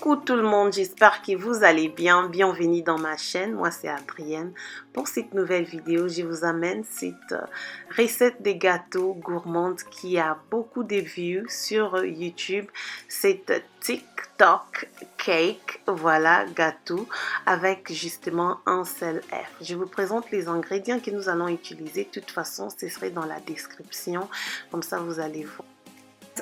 Coucou tout le monde, j'espère que vous allez bien. Bienvenue dans ma chaîne, moi c'est Adrienne. Pour cette nouvelle vidéo, je vous amène cette recette de gâteaux gourmande qui a beaucoup de vues sur YouTube. C'est TikTok cake, voilà, gâteau avec justement un seul F. Je vous présente les ingrédients que nous allons utiliser. De toute façon, ce serait dans la description, comme ça vous allez voir.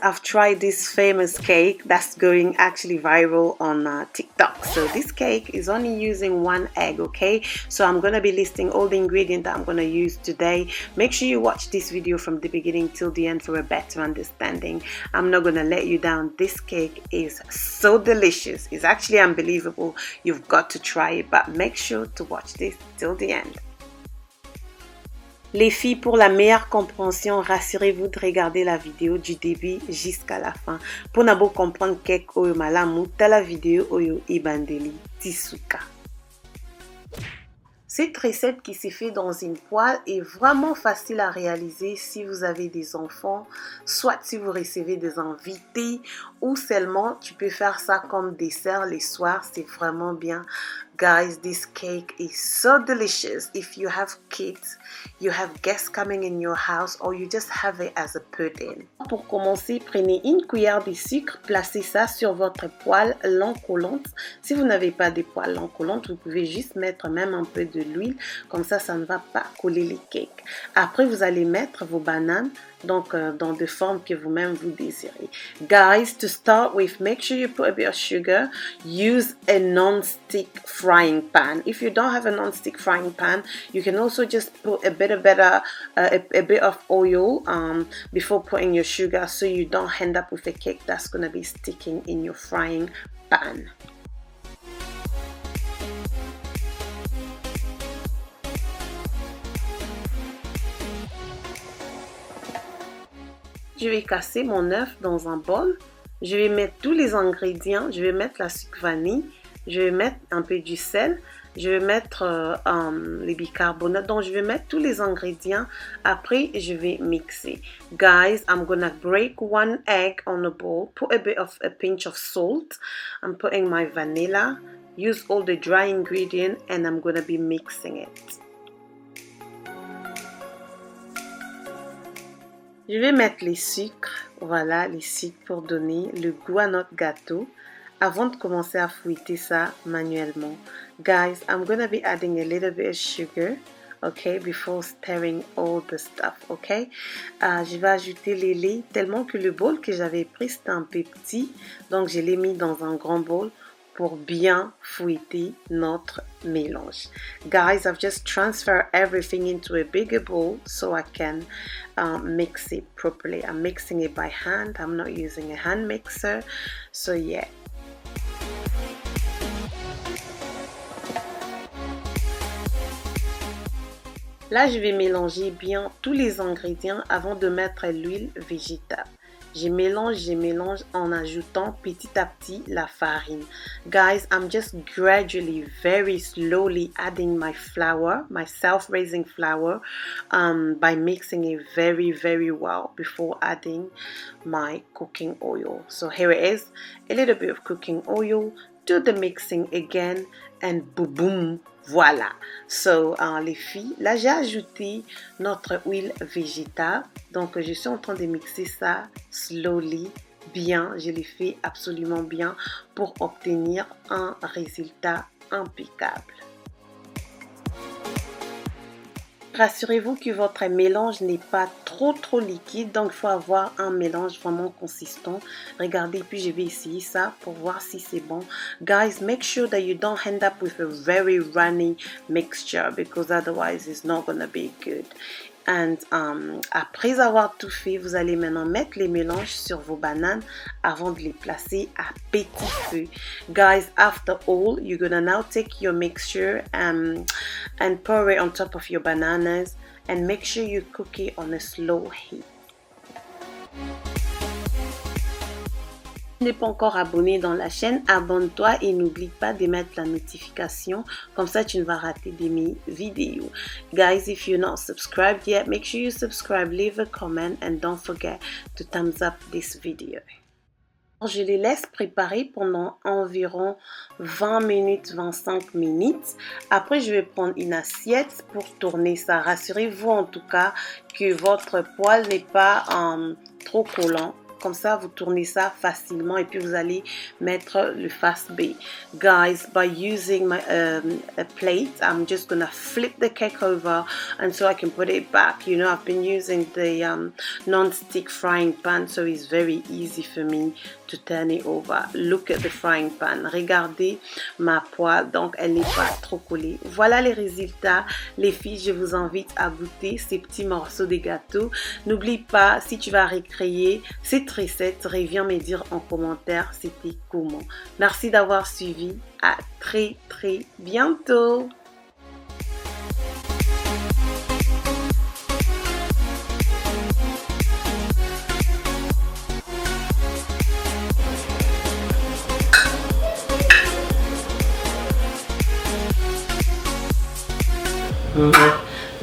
I've tried this famous cake that's going actually viral on TikTok. So this cake is only using one egg, okay? So I'm going to be listing all the ingredients that I'm going to use today. Make sure you watch this video from the beginning till the end for a better understanding. I'm not going to let you down. This cake is so delicious. It's actually unbelievable. You've got to try it, but make sure to watch this till the end. Les filles, pour la meilleure compréhension, rassurez-vous de regarder la vidéo du début jusqu'à la fin. Pour n'abo comprendre cake oyo malamu, ta la vidéo oyo ibandeli tisuka. Cette recette qui s'est faite dans une poêle est vraiment facile à réaliser si vous avez des enfants, soit si vous recevez des invités ou seulement tu peux faire ça comme dessert les soirs, c'est vraiment bien. Guys, this cake is so delicious. If you have kids, you have guests coming in your house or you just have it as a pudding. Pour commencer, prenez une cuillère de sucre, placez ça sur votre poêle longue collante. Si vous n'avez pas de poêle longue collante, vous pouvez juste mettre même un peu de l'huile, comme ça ne va pas coller les cakes. Après, vous allez mettre vos bananes donc dans des formes que vous-même vous désirez. Guys, to start with, make sure you put a bit of sugar. Use a non-stick frying pan. If you don't have a non-stick frying pan, you can also just put a bit of oil before putting your sugar, so you don't end up with a cake that's gonna be sticking in your frying pan. Je vais casser mon œuf dans un bol. Je vais mettre tous les ingrédients. Je vais mettre la sucre vanille. Je vais mettre un peu du sel. Je vais mettre les bicarbonate. Donc, je vais mettre tous les ingrédients. Après, je vais mixer. Guys, I'm gonna break one egg on a bowl. Put a pinch of salt. I'm putting my vanilla. Use all the dry ingredients and I'm gonna be mixing it. Je vais mettre les sucres, voilà, les sucres pour donner le goût à notre gâteau avant de commencer à fouetter ça manuellement. Guys, I'm gonna be adding a little bit of sugar, okay, before stirring all the stuff, okay. Je vais ajouter les laits tellement que le bol que j'avais pris c'était un peu petit, donc je l'ai mis dans un grand bol pour bien fouetter notre mélange. Guys, I've just transferred everything into a bigger bowl so I can mix it properly. I'm mixing it by hand. I'm not using a hand mixer. So yeah. Là, je vais mélanger bien tous les ingrédients avant de mettre l'huile végétale. Je mélange en ajoutant petit à petit la farine. Guys, I'm just gradually, very slowly adding my flour, my self-raising flour, by mixing it very, very well before adding my cooking oil. So here it is, a little bit of cooking oil, do the mixing again, and boom, boom. Voilà, so les filles, là j'ai ajouté notre huile végétale, donc je suis en train de mixer ça slowly, bien, je l'ai fait absolument bien pour obtenir un résultat impeccable. Rassurez-vous que votre mélange n'est pas trop liquide, donc il faut avoir un mélange vraiment consistant. Regardez, puis je vais essayer ça pour voir si c'est bon. Guys, make sure that you don't end up with a very runny mixture because otherwise it's not gonna be good. And après avoir tout fait, vous allez maintenant mettre les mélanges sur vos bananes avant de les placer à petit feu. Guys, after all, you're gonna now take your mixture and pour it on top of your bananas and make sure you cook it on a slow heat. tu n'es pas encore abonné dans la chaîne, abonne-toi et n'oublie pas de mettre la notification, comme ça tu ne vas rater de mes vidéos. Guys, if you're not subscribed yet, make sure you subscribe, leave a comment and don't forget to thumbs up this video. Je les laisse préparer pendant environ 20 minutes, 25 minutes. Après, je vais prendre une assiette pour tourner ça. Rassurez-vous en tout cas que votre poêle n'est pas trop collant. Comme ça, vous tournez ça facilement et puis vous allez mettre le fast bake. Guys, by using my a plate, I'm just gonna flip the cake over and so I can put it back. You know, I've been using the non-stick frying pan, so it's very easy for me to turn it over. Look at the frying pan. Regardez ma poêle, donc elle n'est pas trop collée. Voilà les résultats. Les filles, je vous invite à goûter ces petits morceaux de gâteau. N'oublie pas, si tu vas recréer cette recette, reviens me dire en commentaire c'était comment. Merci d'avoir suivi. À très bientôt.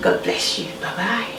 God bless you. Bye bye.